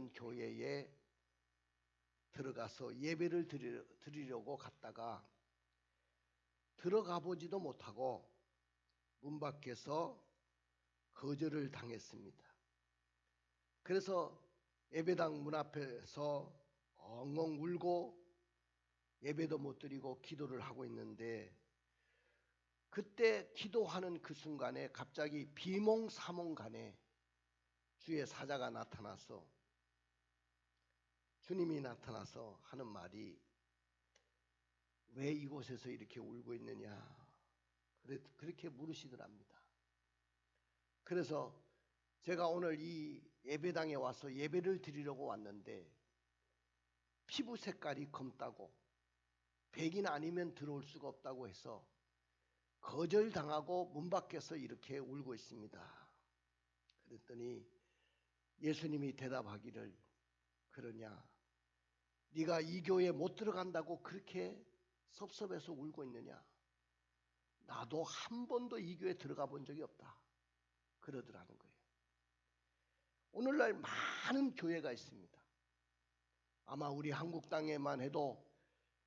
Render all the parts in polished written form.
하는 교회에 들어가서 예배를 드리려고 갔다가 들어가 보지도 못하고 문 밖에서 거절을 당했습니다. 그래서 예배당 문 앞에서 엉엉 울고 예배도 못 드리고 기도를 하고 있는데, 그때 기도하는 그 순간에 갑자기 비몽사몽간에 주의 사자가 나타나서, 주님이 나타나서 하는 말이, 왜 이곳에서 이렇게 울고 있느냐, 그렇게 물으시더랍니다. 그래서 제가 오늘 이 예배당에 와서 예배를 드리려고 왔는데 피부 색깔이 검다고 백인 아니면 들어올 수가 없다고 해서 거절당하고 문 밖에서 이렇게 울고 있습니다. 그랬더니 예수님이 대답하기를, 그러냐, 네가 이 교회에 못 들어간다고 그렇게 섭섭해서 울고 있느냐, 나도 한 번도 이 교회에 들어가 본 적이 없다, 그러더라는 거예요. 오늘날 많은 교회가 있습니다. 아마 우리 한국 땅에만 해도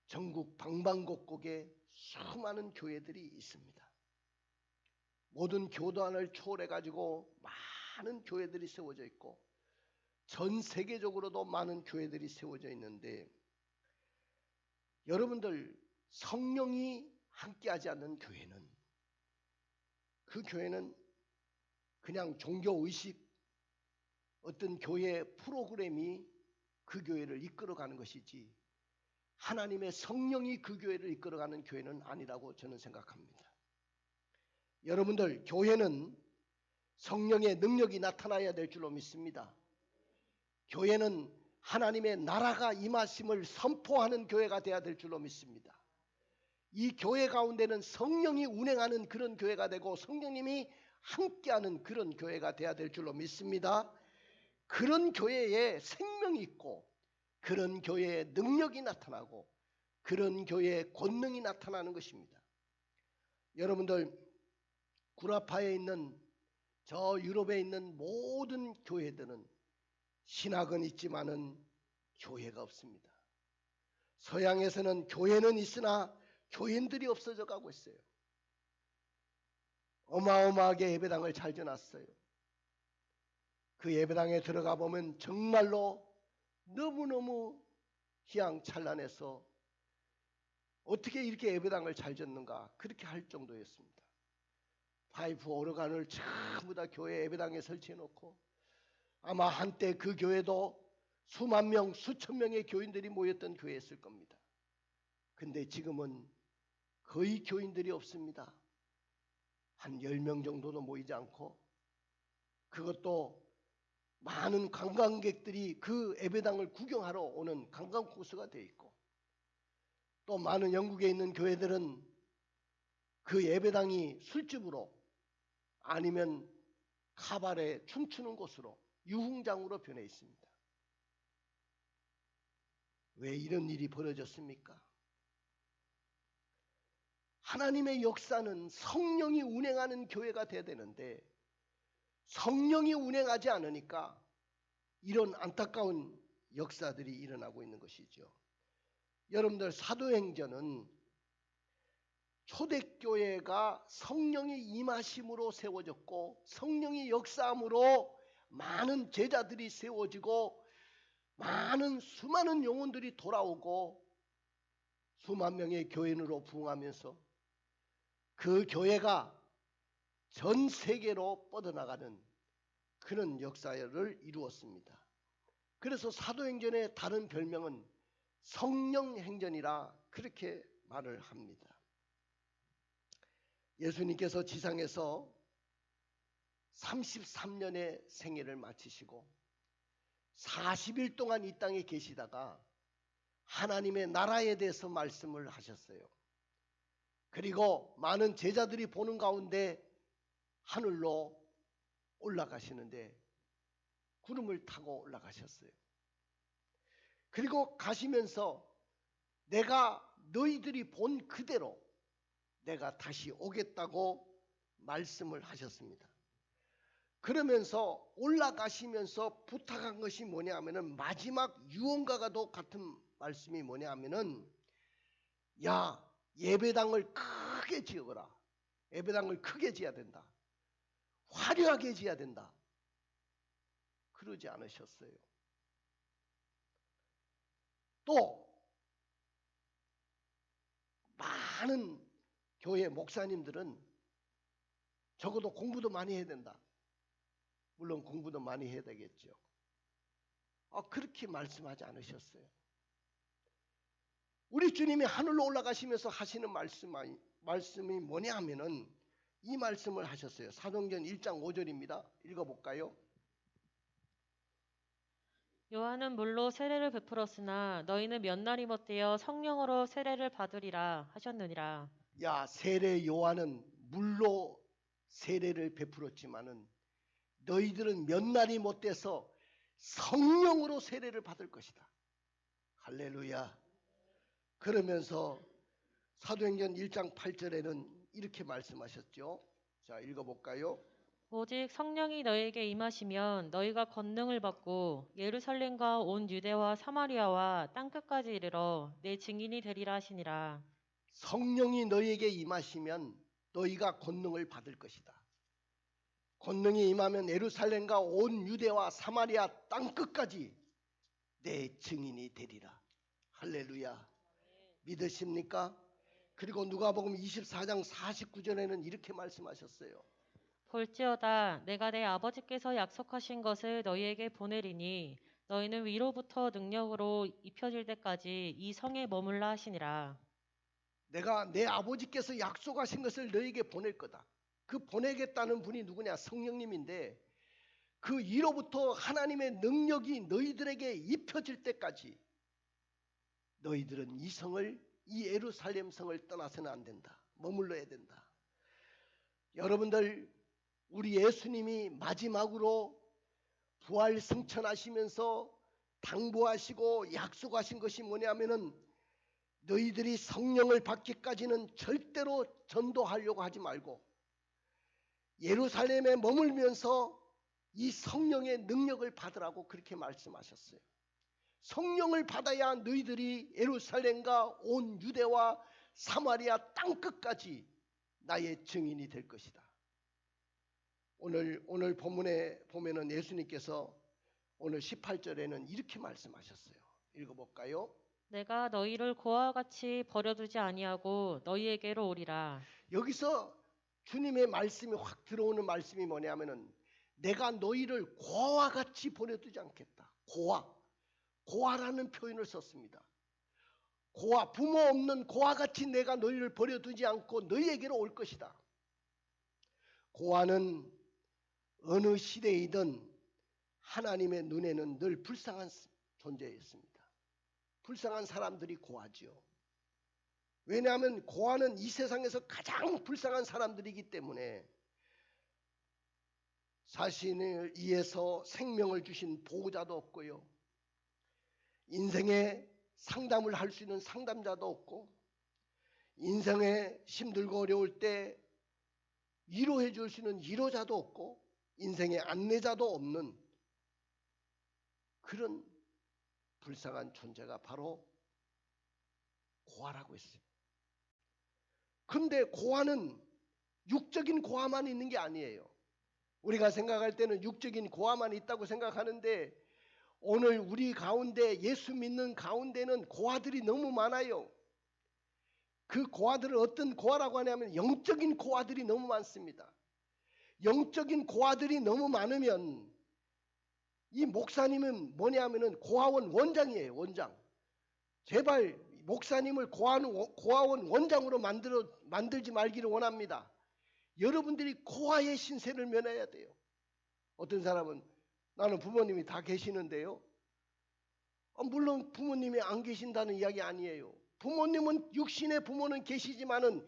전국 방방곡곡에 수많은 교회들이 있습니다. 모든 교단을 초월해 가지고 많은 교회들이 세워져 있고 전 세계적으로도 많은 교회들이 세워져 있는데, 여러분들, 성령이 함께하지 않는 교회는, 그 교회는 그냥 종교의식, 어떤 교회의 프로그램이 그 교회를 이끌어가는 것이지 하나님의 성령이 그 교회를 이끌어가는 교회는 아니라고 저는 생각합니다. 여러분들, 교회는 성령의 능력이 나타나야 될 줄로 믿습니다. 교회는 하나님의 나라가 임하심을 선포하는 교회가 되어야 될 줄로 믿습니다. 이 교회 가운데는 성령이 운행하는 그런 교회가 되고 성령님이 함께하는 그런 교회가 되어야 될 줄로 믿습니다. 그런 교회에 생명이 있고 그런 교회에 능력이 나타나고 그런 교회에 권능이 나타나는 것입니다. 여러분들, 구라파에 있는, 저 유럽에 있는 모든 교회들은 신학은 있지만은 교회가 없습니다. 서양에서는 교회는 있으나 교인들이 없어져 가고 있어요. 어마어마하게 예배당을 잘 지어놨어요. 그 예배당에 들어가 보면 정말로 너무너무 희양찬란해서 어떻게 이렇게 예배당을 잘 지었는가, 그렇게 할 정도였습니다. 파이프 오르간을 전부 다 교회 예배당에 설치해 놓고, 아마 한때 그 교회도 수만 명, 수천 명의 교인들이 모였던 교회였을 겁니다. 근데 지금은 거의 교인들이 없습니다. 한 10명 정도도 모이지 않고, 그것도 많은 관광객들이 그 예배당을 구경하러 오는 관광 코스가 되어 있고, 또 많은 영국에 있는 교회들은 그 예배당이 술집으로 아니면 카바레 춤추는 곳으로, 유흥장으로 변해 있습니다. 왜 이런 일이 벌어졌습니까? 하나님의 역사는 성령이 운행하는 교회가 돼야 되는데 성령이 운행하지 않으니까 이런 안타까운 역사들이 일어나고 있는 것이죠. 여러분들, 사도행전은 초대교회가 성령이 임하심으로 세워졌고 성령이 역사함으로 많은 제자들이 세워지고 많은 수많은 영혼들이 돌아오고 수만 명의 교인으로 부흥하면서 그 교회가 전 세계로 뻗어나가는 그런 역사를 이루었습니다. 그래서 사도행전의 다른 별명은 성령행전이라 그렇게 말을 합니다. 예수님께서 지상에서 33년의 생애를 마치시고 40일 동안 이 땅에 계시다가 하나님의 나라에 대해서 말씀을 하셨어요. 그리고 많은 제자들이 보는 가운데 하늘로 올라가시는데 구름을 타고 올라가셨어요. 그리고 가시면서 내가 너희들이 본 그대로 내가 다시 오겠다고 말씀을 하셨습니다. 그러면서 올라가시면서 부탁한 것이 뭐냐 하면은 마지막 유언과도 같은 말씀이 뭐냐 하면은 야 예배당을 크게 지어라. 예배당을 크게 지어야 된다. 화려하게 지어야 된다. 그러지 않으셨어요. 또 많은 교회 목사님들은 적어도 공부도 많이 해야 된다. 물론 공부도 많이 해야 되겠죠. 그렇게 말씀하지 않으셨어요. 우리 주님이 하늘로 올라가시면서 하시는 말씀이 뭐냐 하면은 이 말씀을 하셨어요. 사도행전 1장 5절입니다. 읽어볼까요? 요한은 물로 세례를 베풀었으나 너희는 몇 날이 못되어 성령으로 세례를 받으리라 하셨느니라. 야 세례 요한은 물로 세례를 베풀었지만은 너희들은 몇 날이 못돼서 성령으로 세례를 받을 것이다. 할렐루야. 그러면서 사도행전 1장 8절에는 이렇게 말씀하셨죠. 자 읽어볼까요? 오직 성령이 너희에게 임하시면 너희가 권능을 받고 예루살렘과 온 유대와 사마리아와 땅끝까지 이르러 내 증인이 되리라 하시니라. 성령이 너희에게 임하시면 너희가 권능을 받을 것이다. 권능이 임하면 예루살렘과 온 유대와 사마리아 땅끝까지 내 증인이 되리라. 할렐루야. 믿으십니까? 그리고 누가복음 24장 49절에는 이렇게 말씀하셨어요. 볼지어다 내가 내 아버지께서 약속하신 것을 너희에게 보내리니 너희는 위로부터 능력으로 입혀질 때까지 이 성에 머물라 하시니라. 내가 내 아버지께서 약속하신 것을 너희에게 보낼 거다. 그 보내겠다는 분이 누구냐? 성령님인데 그 위로부터 하나님의 능력이 너희들에게 입혀질 때까지 너희들은 이 성을, 이 예루살렘 성을 떠나서는 안 된다. 머물러야 된다. 여러분들 우리 예수님이 마지막으로 부활 승천하시면서 당부하시고 약속하신 것이 뭐냐면은 너희들이 성령을 받기까지는 절대로 전도하려고 하지 말고 예루살렘에 머물면서 이 성령의 능력을 받으라고 그렇게 말씀하셨어요. 성령을 받아야 너희들이 예루살렘과 온 유대와 사마리아 땅끝까지 나의 증인이 될 것이다. 오늘 본문에 보면은 예수님께서 오늘 18절에는 이렇게 말씀하셨어요. 읽어볼까요? 내가 너희를 고아와 같이 버려두지 아니하고 너희에게로 오리라. 여기서 주님의 말씀이 확 들어오는 말씀이 뭐냐면은 내가 너희를 고아와 같이 버려두지 않겠다. 고아라는 표현을 썼습니다. 고아, 부모 없는 고아같이 내가 너희를 버려두지 않고 너희에게로 올 것이다. 고아는 어느 시대이든 하나님의 눈에는 늘 불쌍한 존재였습니다. 불쌍한 사람들이 고아지요. 왜냐하면 고아는 이 세상에서 가장 불쌍한 사람들이기 때문에 자신을 위해서 생명을 주신 보호자도 없고요. 인생의 상담을 할 수 있는 상담자도 없고 인생에 힘들고 어려울 때 위로해 줄 수 있는 위로자도 없고 인생의 안내자도 없는 그런 불쌍한 존재가 바로 고아라고 했어요. 근데 고아는 육적인 고아만 있는 게 아니에요. 우리가 생각할 때는 육적인 고아만 있다고 생각하는데 오늘 우리 가운데 예수 믿는 가운데는 고아들이 너무 많아요. 그 고아들을 어떤 고아라고 하냐면 영적인 고아들이 너무 많습니다. 영적인 고아들이 너무 많으면 이 목사님은 뭐냐면은 고아원 원장이에요. 원장. 제발 목사님을 고아원 원장으로 만들지 말기를 원합니다. 여러분들이 고아의 신세를 면해야 돼요. 어떤 사람은 나는 부모님이 다 계시는데요. 물론 부모님이 안 계신다는 이야기 아니에요. 부모님은 육신의 부모는 계시지만은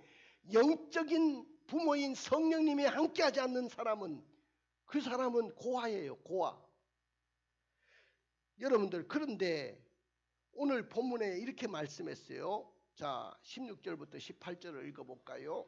영적인 부모인 성령님이 함께하지 않는 사람은 그 사람은 고아예요. 고아. 여러분들 그런데 오늘 본문에 이렇게 말씀했어요. 자 16절부터 18절을 읽어볼까요?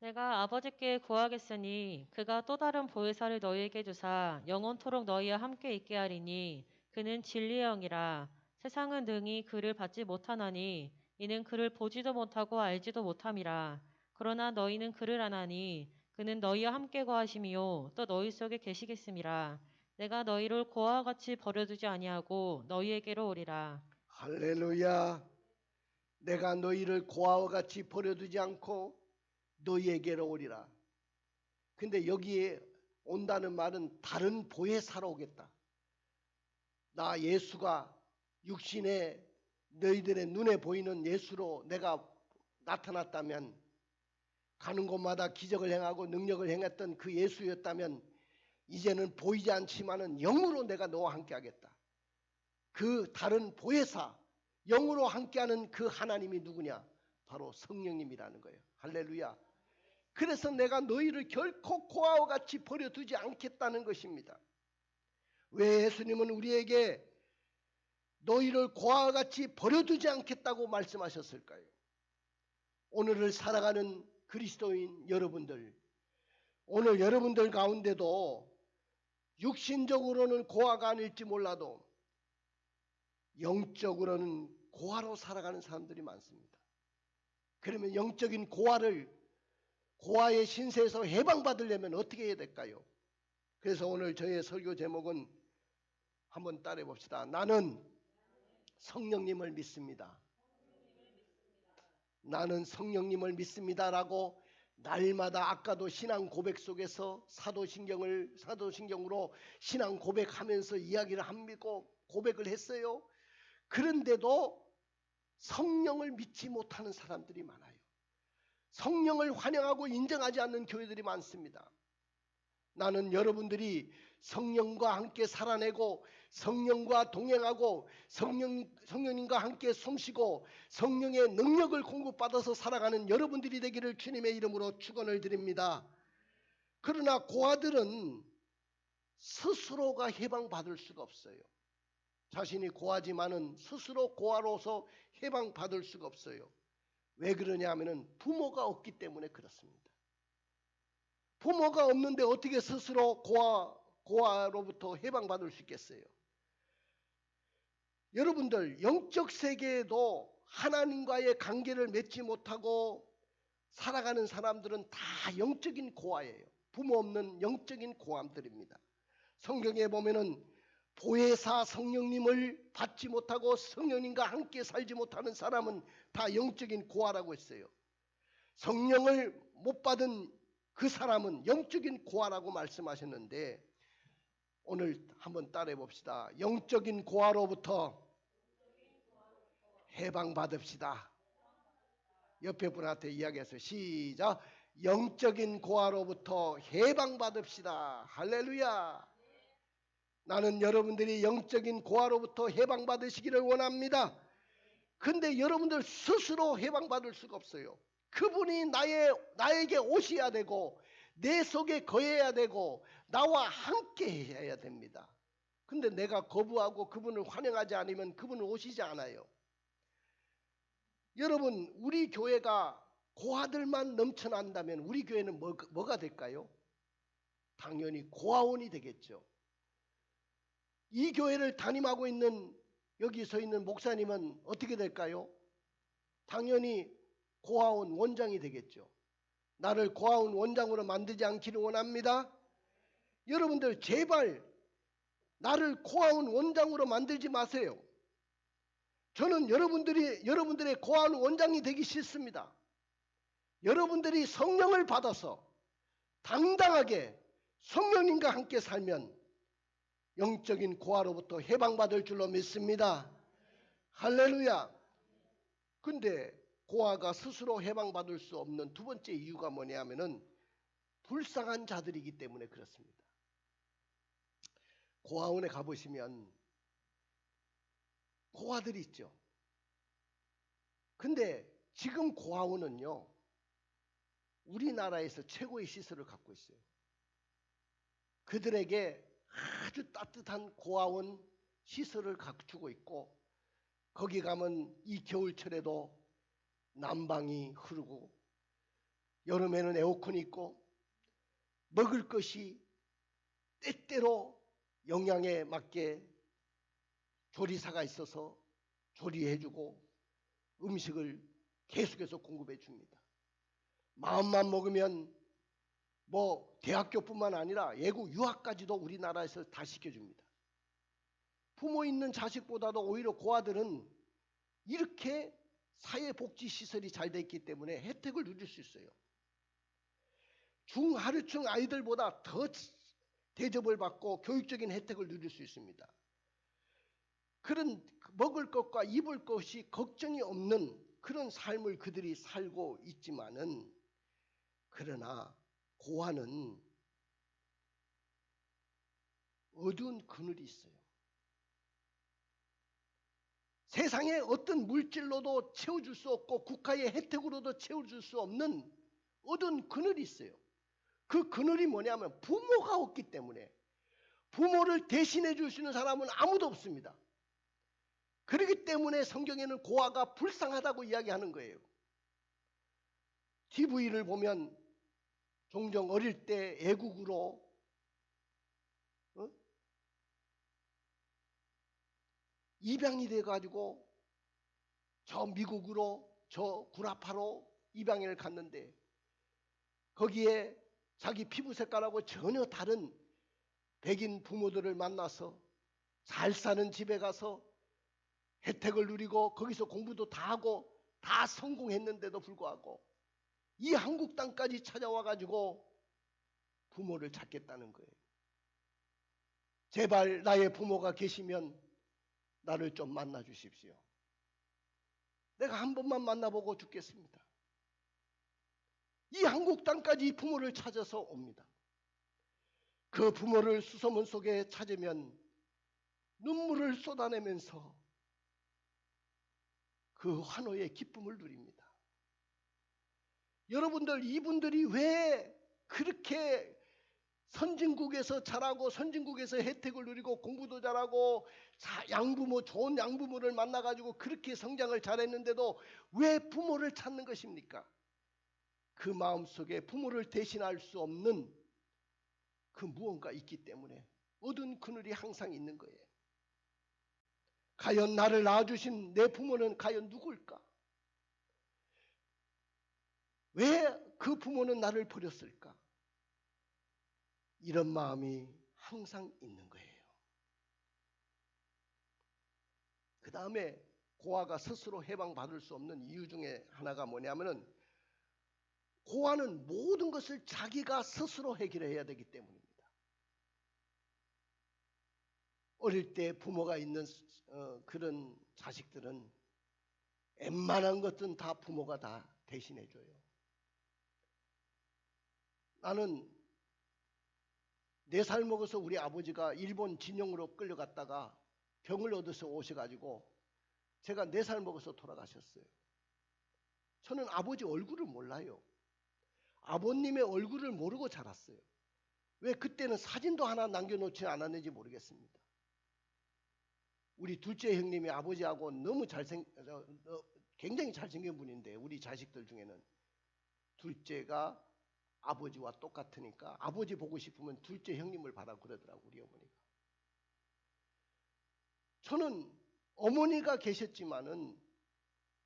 내가 아버지께 구하겠으니 그가 또 다른 보혜사를 너희에게 주사 영원토록 너희와 함께 있게 하리니 그는 진리의 영이라. 세상은 능히 그를 받지 못하나니 이는 그를 보지도 못하고 알지도 못함이라. 그러나 너희는 그를 아나니 그는 너희와 함께 거하심이요 또 너희 속에 계시겠음이라. 내가 너희를 고아와 같이 버려두지 아니하고 너희에게로 오리라. 할렐루야. 내가 너희를 고아와 같이 버려두지 않고 너희에게로 오리라. 근데 여기에 온다는 말은 다른 보혜사로 오겠다. 나 예수가 육신에 너희들의 눈에 보이는 예수로 내가 나타났다면, 가는 곳마다 기적을 행하고 능력을 행했던 그 예수였다면 이제는 보이지 않지만은 영으로 내가 너와 함께 하겠다. 그 다른 보혜사, 영으로 함께하는 그 하나님이 누구냐? 바로 성령님이라는 거예요. 할렐루야. 그래서 내가 너희를 결코 고아와 같이 버려두지 않겠다는 것입니다. 왜 예수님은 우리에게 너희를 고아와 같이 버려두지 않겠다고 말씀하셨을까요? 오늘을 살아가는 그리스도인 여러분들, 오늘 여러분들 가운데도 육신적으로는 고아가 아닐지 몰라도 영적으로는 고아로 살아가는 사람들이 많습니다. 그러면 영적인 고아의 신세에서 해방받으려면 어떻게 해야 될까요? 그래서 오늘 저의 설교 제목은 한번 따라해 봅시다. 나는 성령님을 믿습니다. 나는 성령님을 믿습니다라고 날마다 아까도 신앙 고백 속에서 사도신경으로 신앙 고백하면서 이야기를 합니고 고백을 했어요. 그런데도 성령을 믿지 못하는 사람들이 많아요. 성령을 환영하고 인정하지 않는 교회들이 많습니다. 나는 여러분들이 성령과 함께 살아내고 성령과 동행하고 성령님과 함께 숨쉬고 성령의 능력을 공급받아서 살아가는 여러분들이 되기를 주님의 이름으로 축원을 드립니다. 그러나 고아들은 스스로가 해방받을 수가 없어요. 자신이 고아지만은 스스로 고아로서 해방받을 수가 없어요. 왜 그러냐 하면은 부모가 없기 때문에 그렇습니다. 부모가 없는데 어떻게 스스로 고아로부터 해방받을 수 있겠어요? 여러분들 영적 세계에도 하나님과의 관계를 맺지 못하고 살아가는 사람들은 다 영적인 고아예요. 부모 없는 영적인 고아들입니다. 성경에 보면은 보혜사 성령님을 받지 못하고 성령님과 함께 살지 못하는 사람은 다 영적인 고아라고 했어요. 성령을 못 받은 그 사람은 영적인 고아라고 말씀하셨는데 오늘 한번 따라해 봅시다. 영적인 고아로부터 해방받읍시다. 옆에 분한테 이야기해서 시작. 영적인 고아로부터 해방받읍시다. 할렐루야. 나는 여러분들이 영적인 고아로부터 해방받으시기를 원합니다. 근데 여러분들 스스로 해방받을 수가 없어요. 그분이 나에게 오셔야 되고 내 속에 거해야 되고 나와 함께 해야 됩니다. 근데 내가 거부하고 그분을 환영하지 않으면 그분은 오시지 않아요. 여러분, 우리 교회가 고아들만 넘쳐난다면 우리 교회는 뭐가 될까요? 당연히 고아원이 되겠죠. 이 교회를 담임하고 있는 여기 서 있는 목사님은 어떻게 될까요? 당연히 고아원 원장이 되겠죠. 나를 고아원 원장으로 만들지 않기를 원합니다. 여러분들 제발 나를 고아원 원장으로 만들지 마세요. 저는 여러분들의 고아원 원장이 되기 싫습니다. 여러분들이 성령을 받아서 당당하게 성령님과 함께 살면 영적인 고아로부터 해방받을 줄로 믿습니다. 할렐루야. 근데 고아가 스스로 해방받을 수 없는 두 번째 이유가 뭐냐면은 불쌍한 자들이기 때문에 그렇습니다. 고아원에 가보시면 고아들이 있죠. 근데 지금 고아원은요, 우리나라에서 최고의 시설을 갖고 있어요. 그들에게 아주 따뜻한 고아원 시설을 갖추고 있고 거기 가면 이 겨울철에도 난방이 흐르고 여름에는 에어컨이 있고 먹을 것이 때때로 영양에 맞게 조리사가 있어서 조리해주고 음식을 계속해서 공급해 줍니다. 마음만 먹으면 뭐 대학교뿐만 아니라 외국 유학까지도 우리나라에서 다 시켜줍니다. 부모 있는 자식보다도 오히려 고아들은 이렇게 사회복지시설이 잘 돼 있기 때문에 혜택을 누릴 수 있어요. 중하류층 아이들보다 더 대접을 받고 교육적인 혜택을 누릴 수 있습니다. 그런 먹을 것과 입을 것이 걱정이 없는 그런 삶을 그들이 살고 있지만은, 그러나 고아는 어두운 그늘이 있어요. 세상에 어떤 물질로도 채워줄 수 없고 국가의 혜택으로도 채워줄 수 없는 어두운 그늘이 있어요. 그 그늘이 뭐냐면 부모가 없기 때문에, 부모를 대신해 줄 수 있는 사람은 아무도 없습니다. 그렇기 때문에 성경에는 고아가 불쌍하다고 이야기하는 거예요. TV를 보면 종종 어릴 때 애국으로 입양이 돼가지고 저 미국으로, 저 구라파로 입양을 갔는데 거기에 자기 피부 색깔하고 전혀 다른 백인 부모들을 만나서 잘 사는 집에 가서 혜택을 누리고 거기서 공부도 다 하고 다 성공했는데도 불구하고 이 한국 땅까지 찾아와가지고 부모를 찾겠다는 거예요. 제발 나의 부모가 계시면 나를 좀 만나 주십시오. 내가 한 번만 만나보고 죽겠습니다. 이 한국 땅까지 부모를 찾아서 옵니다. 그 부모를 수소문 속에 찾으면 눈물을 쏟아내면서 그 환호의 기쁨을 누립니다. 여러분들, 이분들이 왜 그렇게 선진국에서 자라고 선진국에서 혜택을 누리고 공부도 잘하고 양부모, 좋은 양부모를 만나가지고 그렇게 성장을 잘했는데도 왜 부모를 찾는 것입니까? 그 마음속에 부모를 대신할 수 없는 그 무언가 있기 때문에 어두운 그늘이 항상 있는 거예요. 과연 나를 낳아주신 내 부모는 과연 누굴까? 왜 그 부모는 나를 버렸을까? 이런 마음이 항상 있는 거예요. 그 다음에 고아가 스스로 해방받을 수 없는 이유 중에 하나가 뭐냐면은, 고아는 모든 것을 자기가 스스로 해결해야 되기 때문입니다. 어릴 때 부모가 있는 그런 자식들은 웬만한 것들은 다 부모가 다 대신해줘요. 나는 4살 먹어서 우리 아버지가 일본 진영으로 끌려갔다가 병을 얻어서 오셔가지고 제가 4살 먹어서 돌아가셨어요. 저는 아버지 얼굴을 몰라요. 아버님의 얼굴을 모르고 자랐어요. 왜 그때는 사진도 하나 남겨놓지 않았는지 모르겠습니다. 우리 둘째 형님이 아버지하고 너무 굉장히 잘생긴 분인데, 우리 자식들 중에는 둘째가 아버지와 똑같으니까 아버지 보고 싶으면 둘째 형님을 봐라 그러더라고, 우리 어머니가. 저는 어머니가 계셨지만은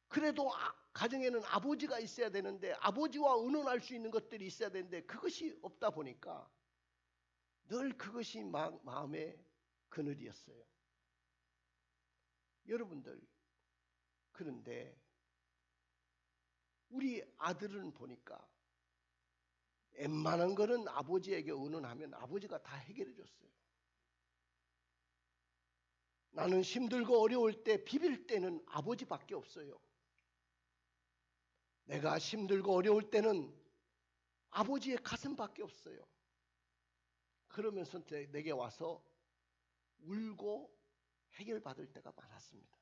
그래도 가정에는 아버지가 있어야 되는데, 아버지와 의논할 수 있는 것들이 있어야 되는데 그것이 없다 보니까 늘 그것이 마음의 그늘이었어요. 여러분들, 그런데 우리 아들은 보니까 웬만한 거는 아버지에게 의논하면 아버지가 다 해결해 줬어요. 나는 힘들고 어려울 때 비빌 때는 아버지밖에 없어요. 내가 힘들고 어려울 때는 아버지의 가슴밖에 없어요. 그러면서 내게 와서 울고 해결받을 때가 많았습니다.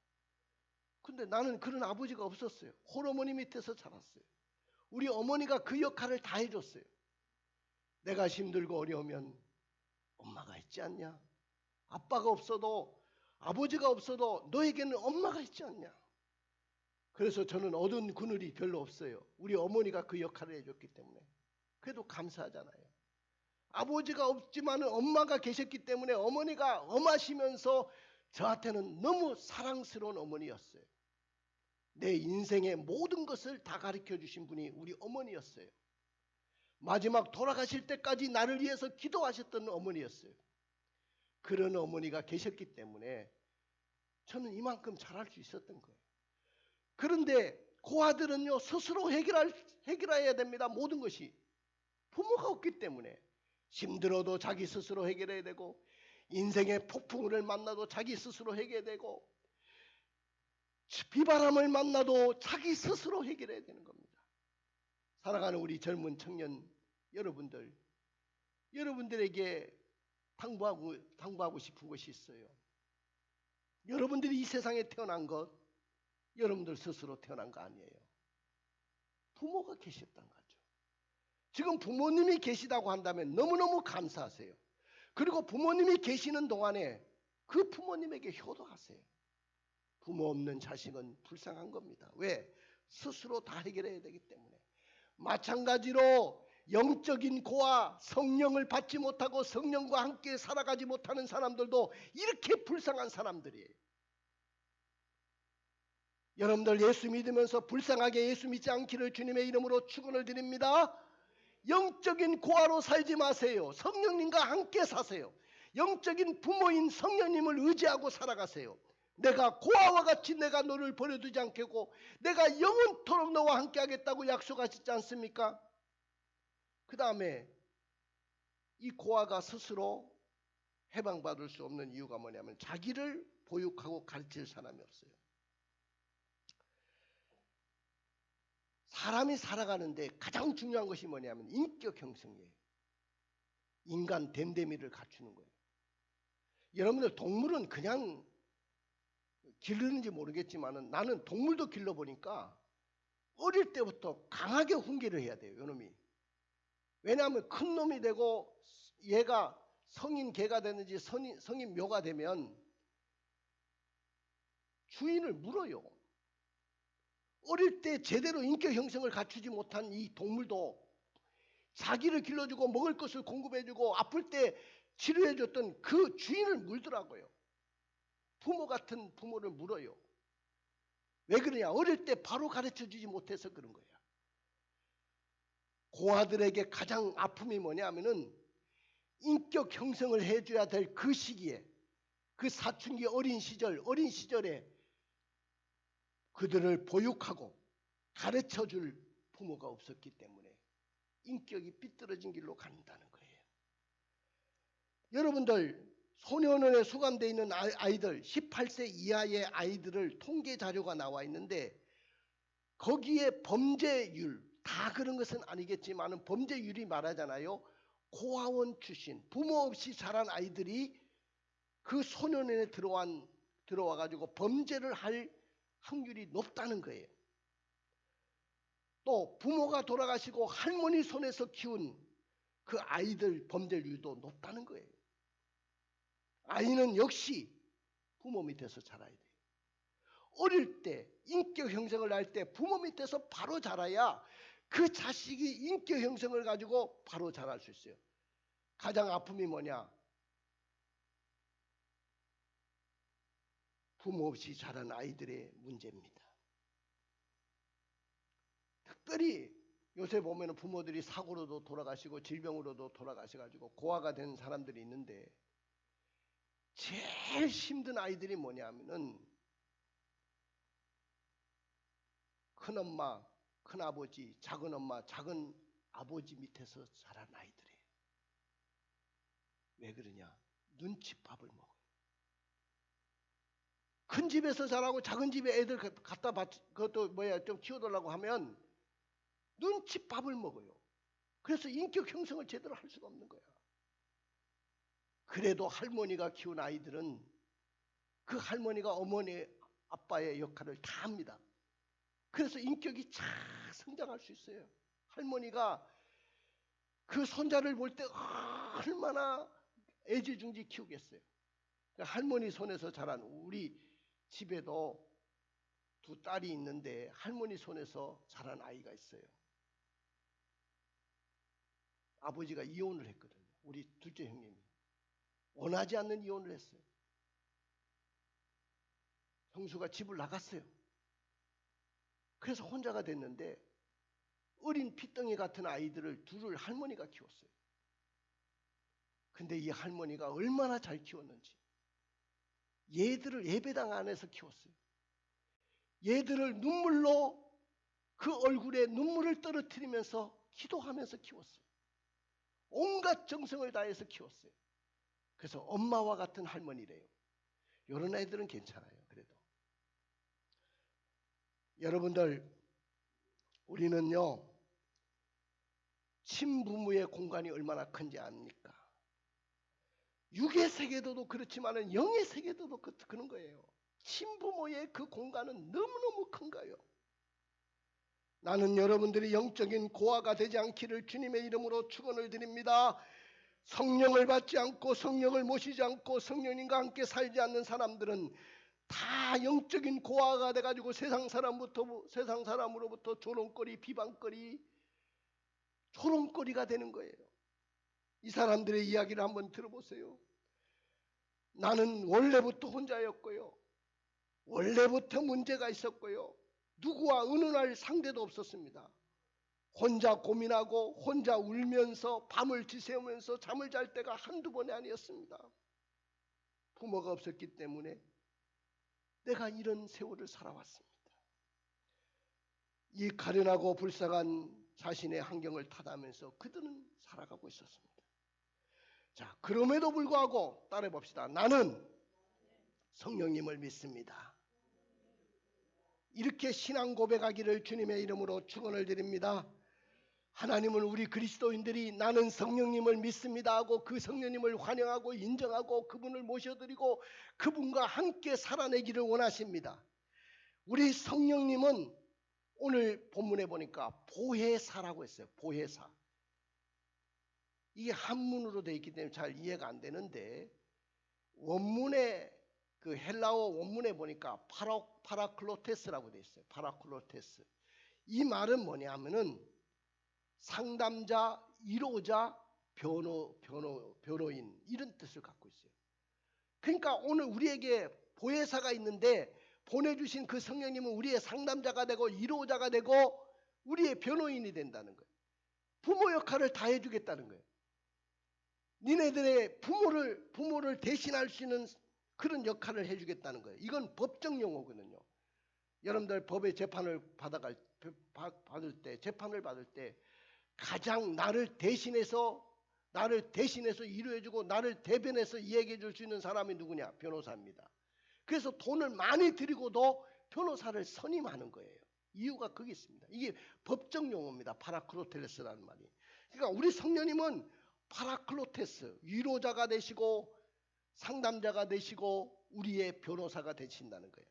근데 나는 그런 아버지가 없었어요. 홀어머니 밑에서 자랐어요. 우리 어머니가 그 역할을 다 해줬어요. 내가 힘들고 어려우면 엄마가 있지 않냐? 아빠가 없어도, 아버지가 없어도 너에게는 엄마가 있지 않냐? 그래서 저는 얻은 그늘이 별로 없어요. 우리 어머니가 그 역할을 해줬기 때문에. 그래도 감사하잖아요. 아버지가 없지만 엄마가 계셨기 때문에 어머니가 엄하시면서 저한테는 너무 사랑스러운 어머니였어요. 내 인생의 모든 것을 다 가르쳐 주신 분이 우리 어머니였어요. 마지막 돌아가실 때까지 나를 위해서 기도하셨던 어머니였어요. 그런 어머니가 계셨기 때문에 저는 이만큼 잘할 수 있었던 거예요. 그런데 고아들은요, 스스로 해결해야 됩니다. 모든 것이. 부모가 없기 때문에 힘들어도 자기 스스로 해결해야 되고, 인생의 폭풍을 만나도 자기 스스로 해결되고, 비바람을 만나도 자기 스스로 해결해야 되는 겁니다. 살아가는 우리 젊은 청년 여러분들에게 당부하고 싶은 것이 있어요. 여러분들이 이 세상에 태어난 것 여러분들 스스로 태어난 거 아니에요. 부모가 계셨단 거죠. 지금 부모님이 계시다고 한다면 너무너무 감사하세요. 그리고 부모님이 계시는 동안에 그 부모님에게 효도하세요. 부모 없는 자식은 불쌍한 겁니다. 왜? 스스로 다 해결해야 되기 때문에. 마찬가지로 영적인 고아, 성령을 받지 못하고 성령과 함께 살아가지 못하는 사람들도 이렇게 불쌍한 사람들이에요. 여러분들 예수 믿으면서 불쌍하게 예수 믿지 않기를 주님의 이름으로 축원을 드립니다. 영적인 고아로 살지 마세요. 성령님과 함께 사세요. 영적인 부모인 성령님을 의지하고 살아가세요. 내가 고아와 같이 내가 너를 버려두지 않겠고 내가 영원토록 너와 함께 하겠다고 약속하셨지 않습니까? 그 다음에 이 고아가 스스로 해방받을 수 없는 이유가 뭐냐면 자기를 보육하고 가르칠 사람이 없어요. 사람이 살아가는데 가장 중요한 것이 뭐냐면 인격 형성이에요. 인간 됨됨이를 갖추는 거예요. 여러분들 동물은 그냥 기르는지 모르겠지만 나는 동물도 길러보니까 어릴 때부터 강하게 훈계를 해야 돼요. 이놈이. 왜냐하면 큰 놈이 되고 얘가 성인 개가 되는지 성인 묘가 되면 주인을 물어요. 어릴 때 제대로 인격 형성을 갖추지 못한 이 동물도 자기를 길러주고 먹을 것을 공급해주고 아플 때 치료해줬던 그 주인을 물더라고요. 부모 같은 부모를 물어요. 왜 그러냐? 어릴 때 바로 가르쳐주지 못해서 그런 거야. 고아들에게 가장 아픔이 뭐냐면은 인격 형성을 해줘야 될 그 시기에, 그 사춘기 어린 시절에 그들을 보육하고 가르쳐줄 부모가 없었기 때문에 인격이 삐뚤어진 길로 간다는 거예요. 여러분들 소년원에 수감되어 있는 아이들 18세 이하의 아이들을 통계 자료가 나와 있는데 거기에 범죄율 다 그런 것은 아니겠지만 범죄율이 말하잖아요. 고아원 출신 부모 없이 자란 아이들이 그 소년원에 들어와가지고 범죄를 할 확률이 높다는 거예요. 또 부모가 돌아가시고 할머니 손에서 키운 그 아이들 범죄율도 높다는 거예요. 아이는 역시 부모 밑에서 자라야 돼요. 어릴 때 인격 형성을 할 때 부모 밑에서 바로 자라야 그 자식이 인격 형성을 가지고 바로 자랄 수 있어요. 가장 아픔이 뭐냐? 부모 없이 자란 아이들의 문제입니다. 특별히 요새 보면 부모들이 사고로도 돌아가시고 질병으로도 돌아가셔가지고 고아가 된 사람들이 있는데 제일 힘든 아이들이 뭐냐면은 큰엄마, 큰아버지, 작은엄마, 작은아버지 밑에서 자란 아이들이에요. 왜 그러냐? 눈칫밥을 먹어요. 큰 집에서 자라고 작은 집에 애들 갖다 그것도 좀 키워달라고 하면 눈칫밥을 먹어요. 그래서 인격 형성을 제대로 할 수가 없는 거야. 그래도 할머니가 키운 아이들은 그 할머니가 어머니 아빠의 역할을 다 합니다. 그래서 인격이 잘 성장할 수 있어요. 할머니가 그 손자를 볼 때 얼마나 애지중지 키우겠어요. 할머니 손에서 자란 우리 집에도 두 딸이 있는데 할머니 손에서 자란 아이가 있어요. 아버지가 이혼을 했거든요. 우리 둘째 형님이. 원하지 않는 이혼을 했어요. 형수가 집을 나갔어요. 그래서 혼자가 됐는데 어린 피덩이 같은 아이들을 둘을 할머니가 키웠어요. 근데 이 할머니가 얼마나 잘 키웠는지. 얘들을 예배당 안에서 키웠어요. 얘들을 눈물로 그 얼굴에 눈물을 떨어뜨리면서 기도하면서 키웠어요. 온갖 정성을 다해서 키웠어요. 그래서 엄마와 같은 할머니래요. 이런 애들은 괜찮아요. 그래도 여러분들, 우리는요 친부모의 공간이 얼마나 큰지 압니까? 육의 세계도도 그렇지만 영의 세계도도 그런 거예요. 친부모의 그 공간은 너무너무 큰 거예요. 나는 여러분들이 영적인 고아가 되지 않기를 주님의 이름으로 축원을 드립니다. 성령을 받지 않고 성령을 모시지 않고 성령님과 함께 살지 않는 사람들은 다 영적인 고아가 돼가지고 세상 사람으로부터 조롱거리, 비방거리, 조롱거리가 되는 거예요. 이 사람들의 이야기를 한번 들어보세요. 나는 원래부터 혼자였고요. 원래부터 문제가 있었고요. 누구와 의논할 상대도 없었습니다. 혼자 고민하고 혼자 울면서 밤을 지새우면서 잠을 잘 때가 한두 번이 아니었습니다. 부모가 없었기 때문에 내가 이런 세월을 살아왔습니다. 이 가련하고 불쌍한 자신의 환경을 탓하면서 그들은 살아가고 있었습니다. 자, 그럼에도 불구하고 따라해 봅시다. 나는 성령님을 믿습니다. 이렇게 신앙 고백하기를 주님의 이름으로 축원을 드립니다. 하나님은 우리 그리스도인들이 나는 성령님을 믿습니다 하고 그 성령님을 환영하고 인정하고 그분을 모셔드리고 그분과 함께 살아내기를 원하십니다. 우리 성령님은 오늘 본문에 보니까 보혜사라고 했어요. 보혜사. 이게 한문으로 되어 있기 때문에 잘 이해가 안 되는데 원문에 그 헬라어 원문에 보니까 파라클로테스라고 되어 있어요. 파라클로테스. 이 말은 뭐냐면은 상담자, 위로자, 변호인 이런 뜻을 갖고 있어요. 그러니까 오늘 우리에게 보혜사가 있는데 보내주신 그 성령님은 우리의 상담자가 되고 위로자가 되고 우리의 변호인이 된다는 거예요. 부모 역할을 다 해주겠다는 거예요. 니네들의 부모를 대신할 수 있는 그런 역할을 해주겠다는 거예요. 이건 법정 용어거든요. 여러분들 법의 재판을 재판을 받을 때 가장 나를 대신해서 위로해주고 나를 대변해서 이야기해 줄 수 있는 사람이 누구냐? 변호사입니다. 그래서 돈을 많이 들이고도 변호사를 선임하는 거예요. 이유가 거기 있습니다. 이게 법정 용어입니다. 파라클로테스라는 말이. 그러니까 우리 성령님은 파라클로테스, 위로자가 되시고 상담자가 되시고 우리의 변호사가 되신다는 거예요.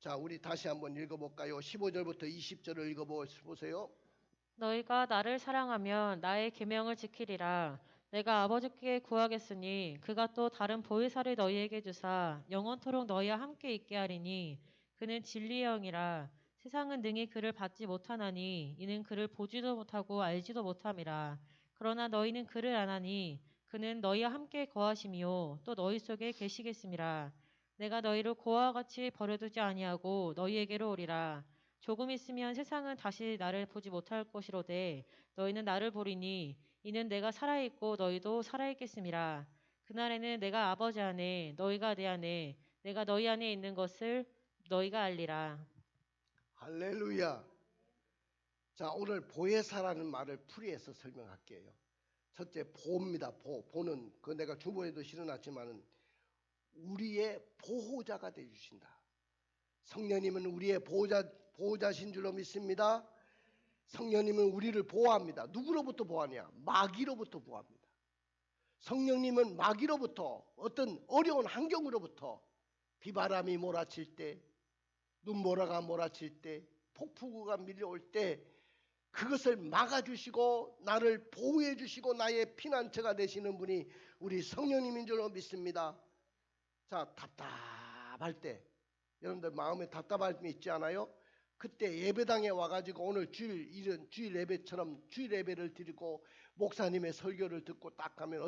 자, 우리 다시 한번 읽어볼까요? 15절부터 20절을 읽어보세요. 너희가 나를 사랑하면 나의 계명을 지키리라. 내가 아버지께 구하겠으니 그가 또 다른 보혜사를 너희에게 주사 영원토록 너희와 함께 있게 하리니 그는 진리의 영이라. 세상은 능히 그를 받지 못하나니 이는 그를 보지도 못하고 알지도 못함이라. 그러나 너희는 그를 아나니 그는 너희와 함께 거하심이요 또 너희 속에 계시겠음이라. 내가 너희를 고아와 같이 버려두지 아니하고 너희에게로 오리라. 조금 있으면 세상은 다시 나를 보지 못할 것이로되 너희는 나를 보리니 이는 내가 살아있고 너희도 살아있겠음이라. 그날에는 내가 아버지 안에 너희가 내 안에 내가 너희 안에 있는 것을 너희가 알리라. 할렐루야. 자, 오늘 보혜사라는 말을 풀이해서 설명할게요. 첫째, 보입니다. 보는 그 내가 주보에도 실어놨지만은 우리의 보호자가 되어주신다. 성령님은 우리의 보호자신 줄로 믿습니다. 성령님은 우리를 보호합니다. 누구로부터 보호하냐? 마귀로부터 보호합니다. 성령님은 마귀로부터 어떤 어려운 환경으로부터 비바람이 몰아칠 때, 눈보라가 몰아칠 때, 폭풍우가 밀려올 때 그것을 막아주시고 나를 보호해주시고 나의 피난처가 되시는 분이 우리 성령님인 줄로 믿습니다. 자, 답답할 때 여러분들 마음에 답답함이 있지 않아요? 그때 예배당에 와가지고 오늘 이런 주일 예배처럼 주일 예배를 드리고 목사님의 설교를 듣고 딱 가면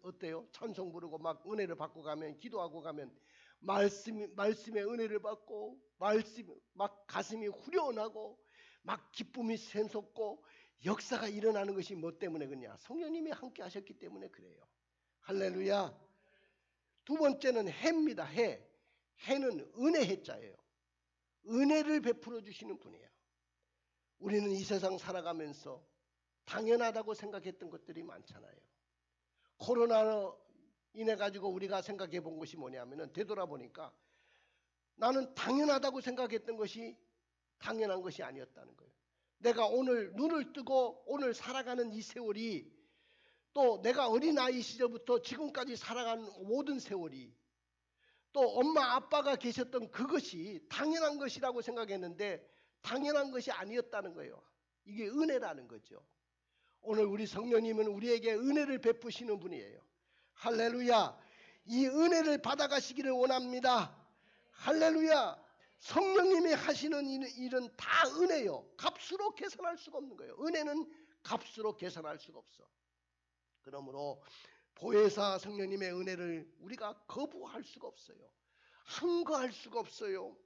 어때요? 찬송 부르고 막 은혜를 받고 가면, 기도하고 가면 말씀의 은혜를 받고 막 가슴이 후련하고 막 기쁨이 샘솟고 역사가 일어나는 것이 뭐 때문에 그러냐? 성령님이 함께 하셨기 때문에 그래요. 할렐루야. 두 번째는 해입니다. 해. 해는 은혜 해자예요. 은혜를 베풀어 주시는 분이에요. 우리는 이 세상 살아가면서 당연하다고 생각했던 것들이 많잖아요. 코로나로 인해 가지고 우리가 생각해 본 것이 뭐냐면은 되돌아보니까 나는 당연하다고 생각했던 것이 당연한 것이 아니었다는 거예요. 내가 오늘 눈을 뜨고 오늘 살아가는 이 세월이, 또 내가 어린아이 시절부터 지금까지 살아가는 모든 세월이, 또 엄마 아빠가 계셨던 그것이 당연한 것이라고 생각했는데 당연한 것이 아니었다는 거예요. 이게 은혜라는 거죠. 오늘 우리 성령님은 우리에게 은혜를 베푸시는 분이에요. 할렐루야. 이 은혜를 받아가시기를 원합니다. 할렐루야. 성령님이 하시는 일은 다 은혜요. 값으로 계산할 수가 없는 거예요. 은혜는 값으로 계산할 수가 없어. 그러므로 보혜사 성령님의 은혜를 우리가 거부할 수가 없어요. 항거할 수가 없어요.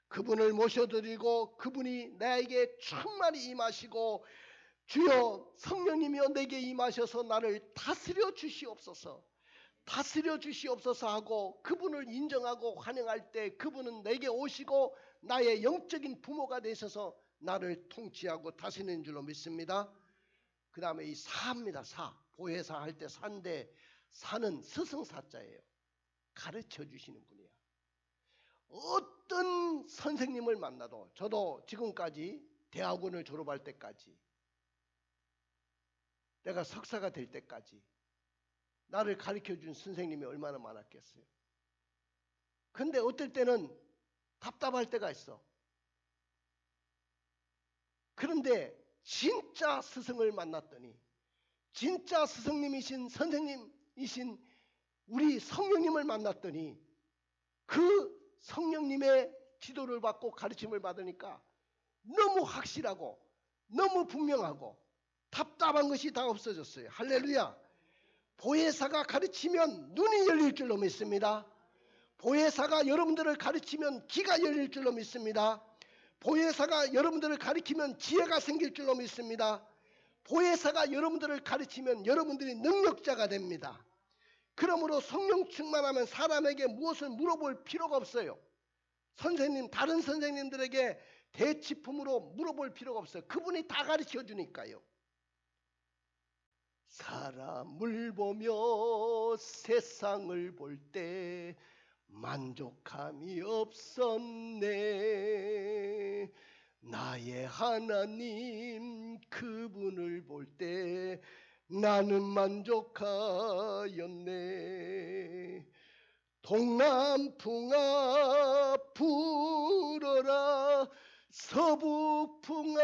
그분을 모셔드리고 그분이 나에게 충만히 임하시고, 주여 성령님이여 내게 임하셔서 나를 다스려 주시옵소서, 다스려 주시옵소서 하고 그분을 인정하고 환영할 때 그분은 내게 오시고 나의 영적인 부모가 되셔서 나를 통치하고 다스리는 줄로 믿습니다. 그 다음에 이 사입니다. 사. 보혜사 할 때 사인데, 사는 스승사자예요. 가르쳐 주시는 분이야. 어떤 선생님을 만나도, 저도 지금까지 대학원을 졸업할 때까지, 내가 석사가 될 때까지 나를 가르쳐준 선생님이 얼마나 많았겠어요. 근데 어떨 때는 답답할 때가 있어. 그런데 진짜 스승을 만났더니, 진짜 스승님이신 선생님이신 우리 성령님을 만났더니 그 성령님의 지도를 받고 가르침을 받으니까 너무 확실하고 너무 분명하고 답답한 것이 다 없어졌어요. 할렐루야. 보혜사가 가르치면 눈이 열릴 줄로 믿습니다. 보혜사가 여러분들을 가르치면 귀가 열릴 줄로 믿습니다. 보혜사가 여러분들을 가르치면 지혜가 생길 줄로 믿습니다. 보혜사가 여러분들을 가르치면 여러분들이 능력자가 됩니다. 그러므로 성령 충만하면 사람에게 무엇을 물어볼 필요가 없어요. 선생님, 다른 선생님들에게 대치품으로 물어볼 필요가 없어요. 그분이 다 가르쳐 주니까요. 사람을 보며 세상을 볼 때 만족함이 없었네. 나의 하나님 그분을 볼 때 나는 만족하였네. 동남풍아 불어라, 서북풍아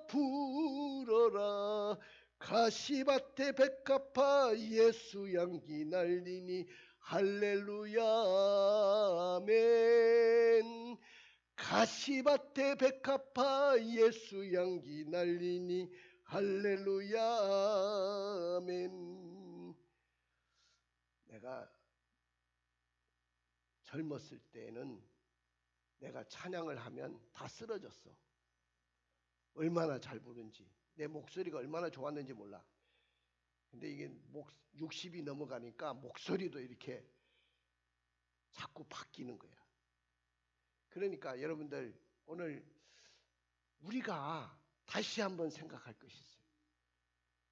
불어라, 가시밭에 백합화 예수 향기 날리니 할렐루야 아멘. 가시밭에 백합화 예수 향기 날리니 할렐루야 아멘. 내가 젊었을 때는 내가 찬양을 하면 다 쓰러졌어. 얼마나 잘 부른지, 내 목소리가 얼마나 좋았는지 몰라. 근데 이게 60이 넘어가니까 목소리도 이렇게 자꾸 바뀌는 거야. 그러니까 여러분들 오늘 우리가 다시 한번 생각할 것이 있어요.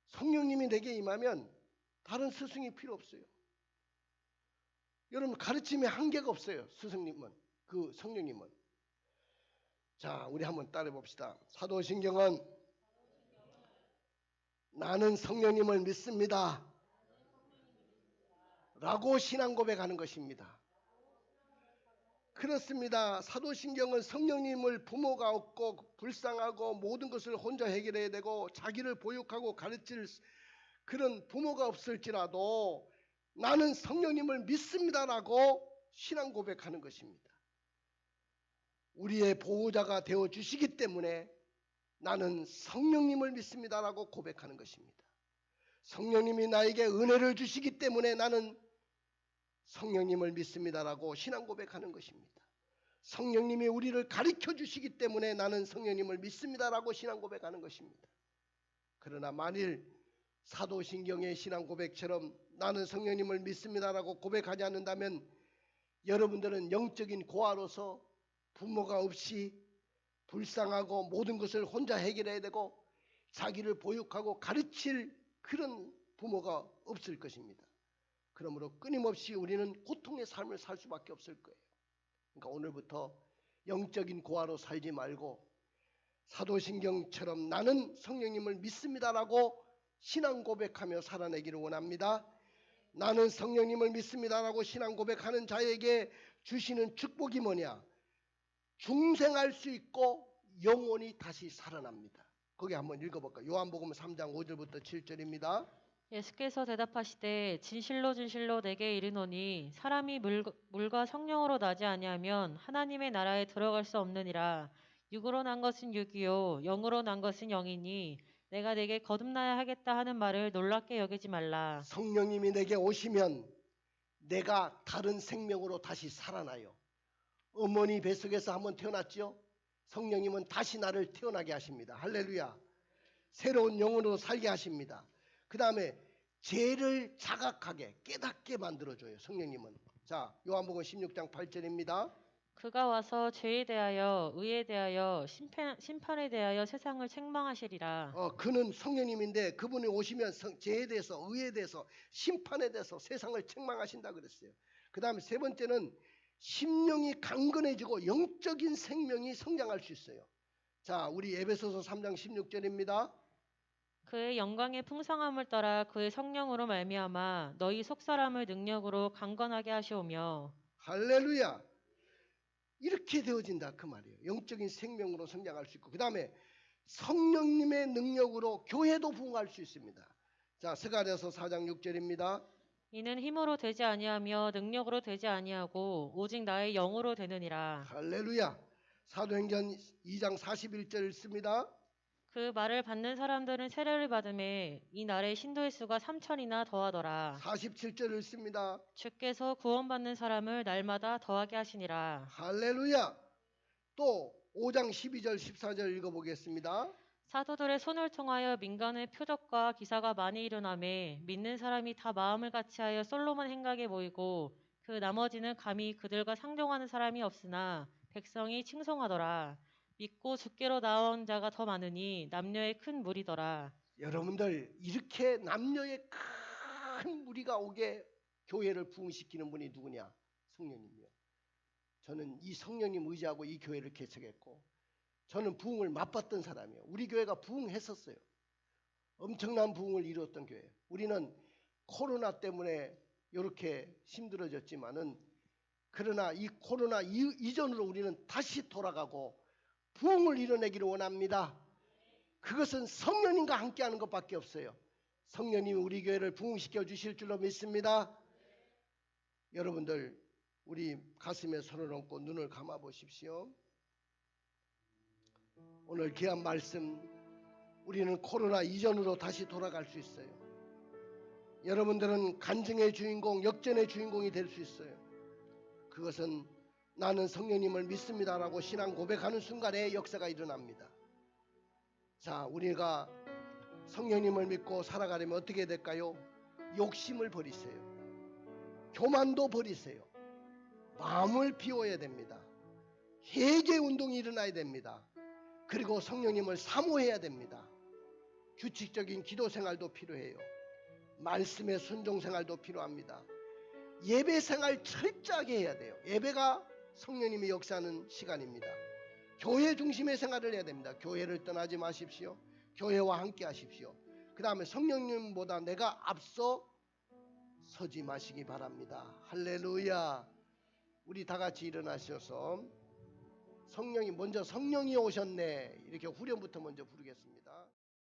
성령님이 내게 임하면 다른 스승이 필요 없어요. 여러분 가르침에 한계가 없어요. 스승님은, 그 성령님은. 자, 우리 한번 따라해 봅시다. 사도신경은 나는 성령님을 믿습니다 라고 신앙 고백하는 것입니다. 그렇습니다. 사도신경은 성령님을 부모가 없고 불쌍하고 모든 것을 혼자 해결해야 되고 자기를 보육하고 가르칠 그런 부모가 없을지라도 나는 성령님을 믿습니다라고 신앙 고백하는 것입니다. 우리의 보호자가 되어 주시기 때문에 나는 성령님을 믿습니다라고 고백하는 것입니다. 성령님이 나에게 은혜를 주시기 때문에 나는 성령님을 믿습니다라고 신앙 고백하는 것입니다. 성령님이 우리를 가르쳐 주시기 때문에 나는 성령님을 믿습니다라고 신앙 고백하는 것입니다. 그러나 만일 사도신경의 신앙 고백처럼 나는 성령님을 믿습니다라고 고백하지 않는다면 여러분들은 영적인 고아로서 부모가 없이 불쌍하고 모든 것을 혼자 해결해야 되고 자기를 보육하고 가르칠 그런 부모가 없을 것입니다. 그러므로 끊임없이 우리는 고통의 삶을 살 수밖에 없을 거예요. 그러니까 오늘부터 영적인 고아로 살지 말고 사도신경처럼 나는 성령님을 믿습니다라고 신앙 고백하며 살아내기를 원합니다. 나는 성령님을 믿습니다라고 신앙 고백하는 자에게 주시는 축복이 뭐냐? 중생할 수 있고 영혼이 다시 살아납니다. 거기 한번 읽어볼까요? 요한복음 3장 5절부터 7절입니다. 예수께서 대답하시되 진실로 진실로 내게 이르노니 사람이 물과 성령으로 나지 아니하면 하나님의 나라에 들어갈 수 없느니라. 육으로 난 것은 육이요 영으로 난 것은 영이니 내가 내게 거듭나야 하겠다 하는 말을 놀랍게 여기지 말라. 성령님이 내게 오시면 내가 다른 생명으로 다시 살아나요. 어머니 뱃속에서 한번 태어났죠. 성령님은 다시 나를 태어나게 하십니다. 할렐루야. 새로운 영혼으로 살게 하십니다. 그 다음에 죄를 자각하게 깨닫게 만들어줘요. 성령님은. 자, 요한복음 16장 8절입니다. 그가 와서 죄에 대하여 의에 대하여 심판에 대하여 세상을 책망하시리라. 그는 성령님인데 그분이 오시면 죄에 대해서 의에 대해서 심판에 대해서 세상을 책망하신다 그랬어요. 그 다음에 세 번째는 심령이 강건해지고 영적인 생명이 성장할 수 있어요. 자, 우리 에베소서 3장 16절입니다. 그의 영광의 풍성함을 따라 그의 성령으로 말미암아 너희 속사람을 능력으로 강건하게 하시오며. 할렐루야. 이렇게 되어진다 그 말이에요. 영적인 생명으로 성장할 수 있고 그 다음에 성령님의 능력으로 교회도 부흥할 수 있습니다. 자, 스가랴서 4장 6절입니다. 이는 힘으로 되지 아니하며 능력으로 되지 아니하고 오직 나의 영으로 되느니라. 할렐루야. 사도행전 2장 41절 읽습니다. 그 말을 받는 사람들은 세례를 받음에 이 날에 신도의 수가 3천이나 더하더라. 47절 읽습니다. 주께서 구원받는 사람을 날마다 더하게 하시니라. 할렐루야. 또 5장 12절 14절 읽어보겠습니다. 사도들의 손을 통하여 민간의 표적과 기사가 많이 일어나매 믿는 사람이 다 마음을 같이하여 솔로몬 행각에 모이고 그 나머지는 감히 그들과 상종하는 사람이 없으나 백성이 칭송하더라. 믿고 주께로 나온 자가 더 많으니 남녀의 큰 무리더라. 여러분들 이렇게 남녀의 큰 무리가 오게 교회를 부흥시키는 분이 누구냐? 성령님이요. 저는 이 성령님 의지하고 이 교회를 개척했고 저는 부흥을 맛봤던 사람이에요. 우리 교회가 부흥했었어요. 엄청난 부흥을 이루었던 교회예요. 우리는 코로나 때문에 이렇게 힘들어졌지만은 그러나 이 코로나 이전으로 우리는 다시 돌아가고 부흥을 이뤄내기를 원합니다. 그것은 성령님과 함께하는 것밖에 없어요. 성령님이 우리 교회를 부흥시켜 주실 줄로 믿습니다. 여러분들 우리 가슴에 손을 얹고 눈을 감아 보십시오. 오늘 귀한 말씀, 우리는 코로나 이전으로 다시 돌아갈 수 있어요. 여러분들은 간증의 주인공, 역전의 주인공이 될 수 있어요. 그것은 나는 성령님을 믿습니다라고 신앙 고백하는 순간에 역사가 일어납니다. 자, 우리가 성령님을 믿고 살아가려면 어떻게 될까요? 욕심을 버리세요. 교만도 버리세요. 마음을 비워야 됩니다. 회개 운동이 일어나야 됩니다. 그리고 성령님을 사모해야 됩니다. 규칙적인 기도 생활도 필요해요. 말씀의 순종 생활도 필요합니다. 예배 생활 철저하게 해야 돼요. 예배가 성령님이 역사하는 시간입니다. 교회 중심의 생활을 해야 됩니다. 교회를 떠나지 마십시오. 교회와 함께 하십시오. 그 다음에 성령님보다 내가 앞서 서지 마시기 바랍니다. 할렐루야. 우리 다 같이 일어나셔서 성령이 오셨네 이렇게 후렴부터 먼저 부르겠습니다.